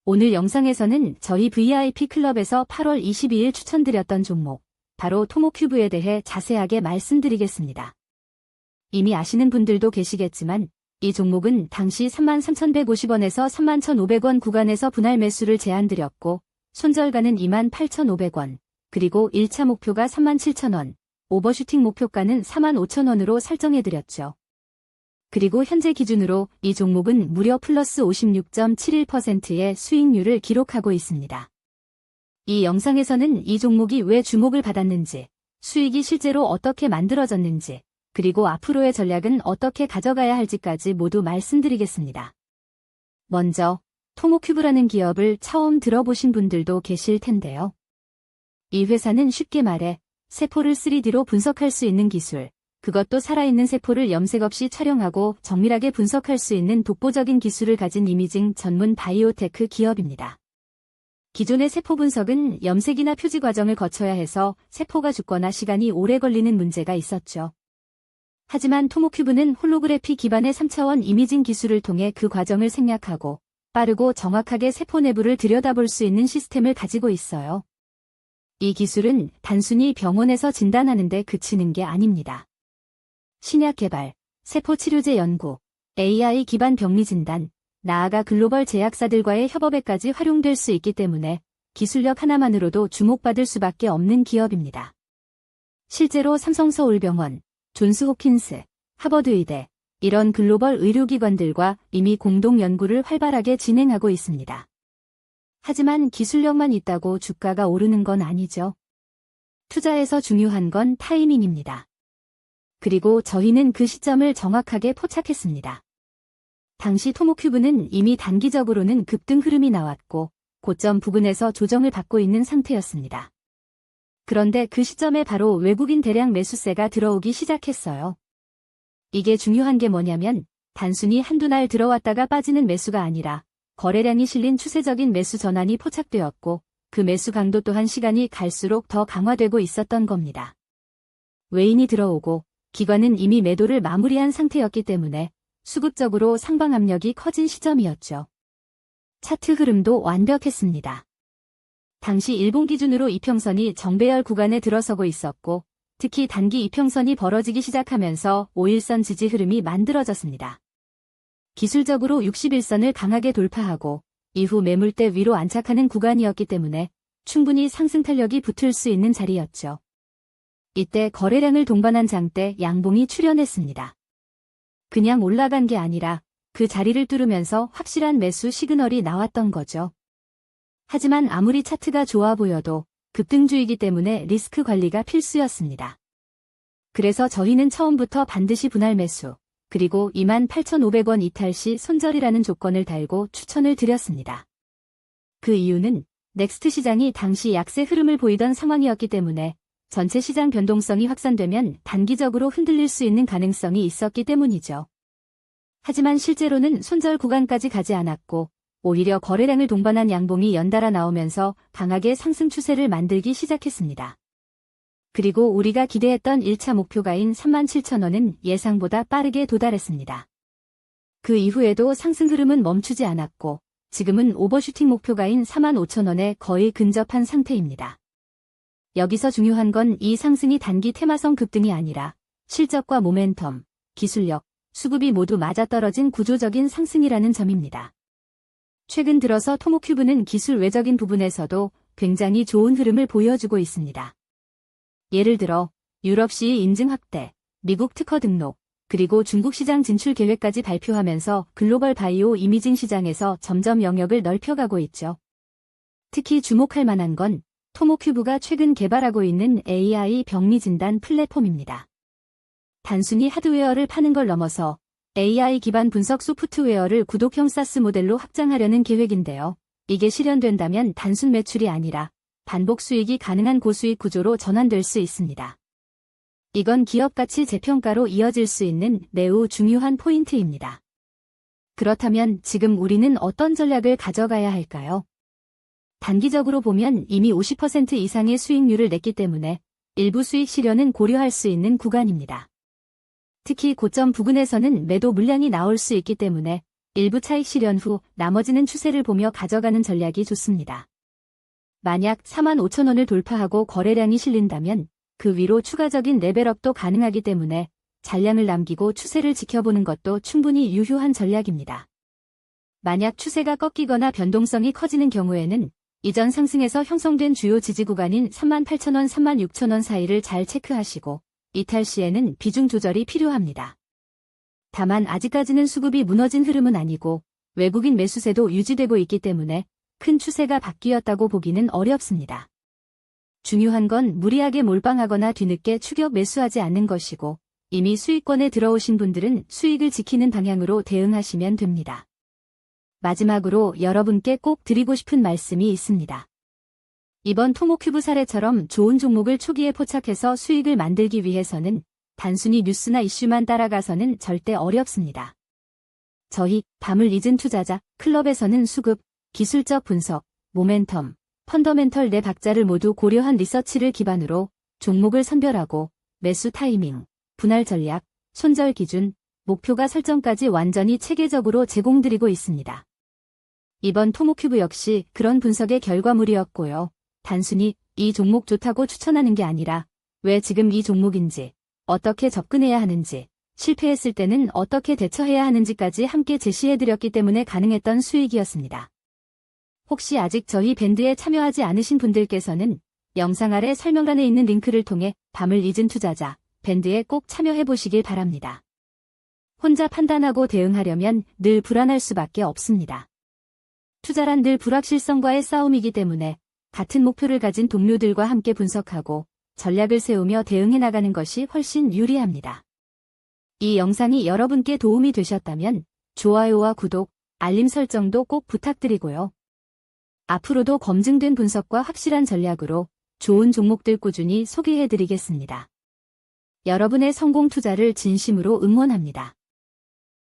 오늘 영상에서는 저희 VIP 클럽에서 8월 22일 추천드렸던 종목, 바로 토모큐브에 대해 자세하게 말씀드리겠습니다. 이미 아시는 분들도 계시겠지만 이 종목은 당시 33,150원에서 31,500원 구간에서 분할 매수를 제안드렸고 손절가는 28,500원, 그리고 1차 목표가 37,000원, 오버슈팅 목표가는 45,000원으로 설정해드렸죠. 그리고 현재 기준으로 이 종목은 무려 플러스 56.71%의 수익률을 기록하고 있습니다. 이 영상에서는 이 종목이 왜 주목을 받았는지, 수익이 실제로 어떻게 만들어졌는지, 그리고 앞으로의 전략은 어떻게 가져가야 할지까지 모두 말씀드리겠습니다. 먼저 토모큐브라는 기업을 처음 들어보신 분들도 계실 텐데요. 이 회사는 쉽게 말해 세포를 3D로 분석할 수 있는 기술, 그것도 살아있는 세포를 염색 없이 촬영하고 정밀하게 분석할 수 있는 독보적인 기술을 가진 이미징 전문 바이오테크 기업입니다. 기존의 세포 분석은 염색이나 표지 과정을 거쳐야 해서 세포가 죽거나 시간이 오래 걸리는 문제가 있었죠. 하지만 토모큐브는 홀로그래피 기반의 3차원 이미징 기술을 통해 그 과정을 생략하고 빠르고 정확하게 세포 내부를 들여다볼 수 있는 시스템을 가지고 있어요. 이 기술은 단순히 병원에서 진단하는 데 그치는 게 아닙니다. 신약 개발, 세포 치료제 연구, AI 기반 병리 진단, 나아가 글로벌 제약사들과의 협업에까지 활용될 수 있기 때문에 기술력 하나만으로도 주목받을 수밖에 없는 기업입니다. 실제로 삼성서울병원, 존스호킨스, 하버드의대, 이런 글로벌 의료기관들과 이미 공동 연구를 활발하게 진행하고 있습니다. 하지만 기술력만 있다고 주가가 오르는 건 아니죠. 투자에서 중요한 건 타이밍입니다. 그리고 저희는 그 시점을 정확하게 포착했습니다. 당시 토모큐브는 이미 단기적으로는 급등 흐름이 나왔고 고점 부근에서 조정을 받고 있는 상태였습니다. 그런데 그 시점에 바로 외국인 대량 매수세가 들어오기 시작했어요. 이게 중요한 게 뭐냐면 단순히 한두 날 들어왔다가 빠지는 매수가 아니라 거래량이 실린 추세적인 매수 전환이 포착되었고 그 매수 강도 또한 시간이 갈수록 더 강화되고 있었던 겁니다. 외인이 들어오고 기관은 이미 매도를 마무리한 상태였기 때문에 수급적으로 상방 압력이 커진 시점이었죠. 차트 흐름도 완벽했습니다. 당시 일본 기준으로 이평선이 정배열 구간에 들어서고 있었고 특히 단기 이평선이 벌어지기 시작하면서 5일선 지지 흐름이 만들어졌습니다. 기술적으로 61선을 강하게 돌파하고 이후 매물대 위로 안착하는 구간이었기 때문에 충분히 상승 탄력이 붙을 수 있는 자리였죠. 이때 거래량을 동반한 장대 양봉이 출현했습니다. 그냥 올라간 게 아니라 그 자리를 뚫으면서 확실한 매수 시그널이 나왔던 거죠. 하지만 아무리 차트가 좋아 보여도 급등주이기 때문에 리스크 관리가 필수였습니다. 그래서 저희는 처음부터 반드시 분할 매수, 그리고 28,500원 이탈 시 손절이라는 조건을 달고 추천을 드렸습니다. 그 이유는 넥스트 시장이 당시 약세 흐름을 보이던 상황이었기 때문에 전체 시장 변동성이 확산되면 단기적으로 흔들릴 수 있는 가능성이 있었기 때문이죠. 하지만 실제로는 손절 구간까지 가지 않았고 오히려 거래량을 동반한 양봉이 연달아 나오면서 강하게 상승 추세를 만들기 시작했습니다. 그리고 우리가 기대했던 1차 목표가인 37,000원은 예상보다 빠르게 도달했습니다. 그 이후에도 상승 흐름은 멈추지 않았고 지금은 오버슈팅 목표가인 45,000원에 거의 근접한 상태입니다. 여기서 중요한 건 이 상승이 단기 테마성 급등이 아니라 실적과 모멘텀, 기술력, 수급이 모두 맞아떨어진 구조적인 상승이라는 점입니다. 최근 들어서 토모큐브는 기술 외적인 부분에서도 굉장히 좋은 흐름을 보여주고 있습니다. 예를 들어 유럽 CE 인증 확대, 미국 특허 등록, 그리고 중국 시장 진출 계획까지 발표하면서 글로벌 바이오 이미징 시장에서 점점 영역을 넓혀가고 있죠. 특히 주목할 만한 건 토모큐브가 최근 개발하고 있는 AI 병리 진단 플랫폼입니다. 단순히 하드웨어를 파는 걸 넘어서 AI 기반 분석 소프트웨어를 구독형 사스 모델로 확장하려는 계획인데요. 이게 실현된다면 단순 매출이 아니라 반복 수익이 가능한 고수익 구조로 전환될 수 있습니다. 이건 기업 가치 재평가로 이어질 수 있는 매우 중요한 포인트입니다. 그렇다면 지금 우리는 어떤 전략을 가져가야 할까요? 단기적으로 보면 이미 50% 이상의 수익률을 냈기 때문에 일부 수익 실현은 고려할 수 있는 구간입니다. 특히 고점 부근에서는 매도 물량이 나올 수 있기 때문에 일부 차익 실현 후 나머지는 추세를 보며 가져가는 전략이 좋습니다. 만약 45,000원을 돌파하고 거래량이 실린다면 그 위로 추가적인 레벨업도 가능하기 때문에 잔량을 남기고 추세를 지켜보는 것도 충분히 유효한 전략입니다. 만약 추세가 꺾이거나 변동성이 커지는 경우에는 이전 상승에서 형성된 주요 지지 구간인 38,000원, 36,000원 사이를 잘 체크하시고 이탈 시에는 비중 조절이 필요합니다. 다만 아직까지는 수급이 무너진 흐름은 아니고 외국인 매수세도 유지되고 있기 때문에 큰 추세가 바뀌었다고 보기는 어렵습니다. 중요한 건 무리하게 몰빵하거나 뒤늦게 추격 매수하지 않는 것이고 이미 수익권에 들어오신 분들은 수익을 지키는 방향으로 대응하시면 됩니다. 마지막으로 여러분께 꼭 드리고 싶은 말씀이 있습니다. 이번 토모큐브 사례처럼 좋은 종목을 초기에 포착해서 수익을 만들기 위해서는 단순히 뉴스나 이슈만 따라가서는 절대 어렵습니다. 저희 밤을 잊은 투자자 클럽에서는 수급, 기술적 분석, 모멘텀, 펀더멘털 네 박자를 모두 고려한 리서치를 기반으로 종목을 선별하고 매수 타이밍, 분할 전략, 손절 기준, 목표가 설정까지 완전히 체계적으로 제공드리고 있습니다. 이번 토모큐브 역시 그런 분석의 결과물이었고요. 단순히 이 종목 좋다고 추천하는 게 아니라 왜 지금 이 종목인지, 어떻게 접근해야 하는지, 실패했을 때는 어떻게 대처해야 하는지까지 함께 제시해드렸기 때문에 가능했던 수익이었습니다. 혹시 아직 저희 밴드에 참여하지 않으신 분들께서는 영상 아래 설명란에 있는 링크를 통해 밤을 잊은 투자자 밴드에 꼭 참여해보시길 바랍니다. 혼자 판단하고 대응하려면 늘 불안할 수밖에 없습니다. 투자란 늘 불확실성과의 싸움이기 때문에 같은 목표를 가진 동료들과 함께 분석하고 전략을 세우며 대응해 나가는 것이 훨씬 유리합니다. 이 영상이 여러분께 도움이 되셨다면 좋아요와 구독, 알림 설정도 꼭 부탁드리고요. 앞으로도 검증된 분석과 확실한 전략으로 좋은 종목들 꾸준히 소개해드리겠습니다. 여러분의 성공 투자를 진심으로 응원합니다.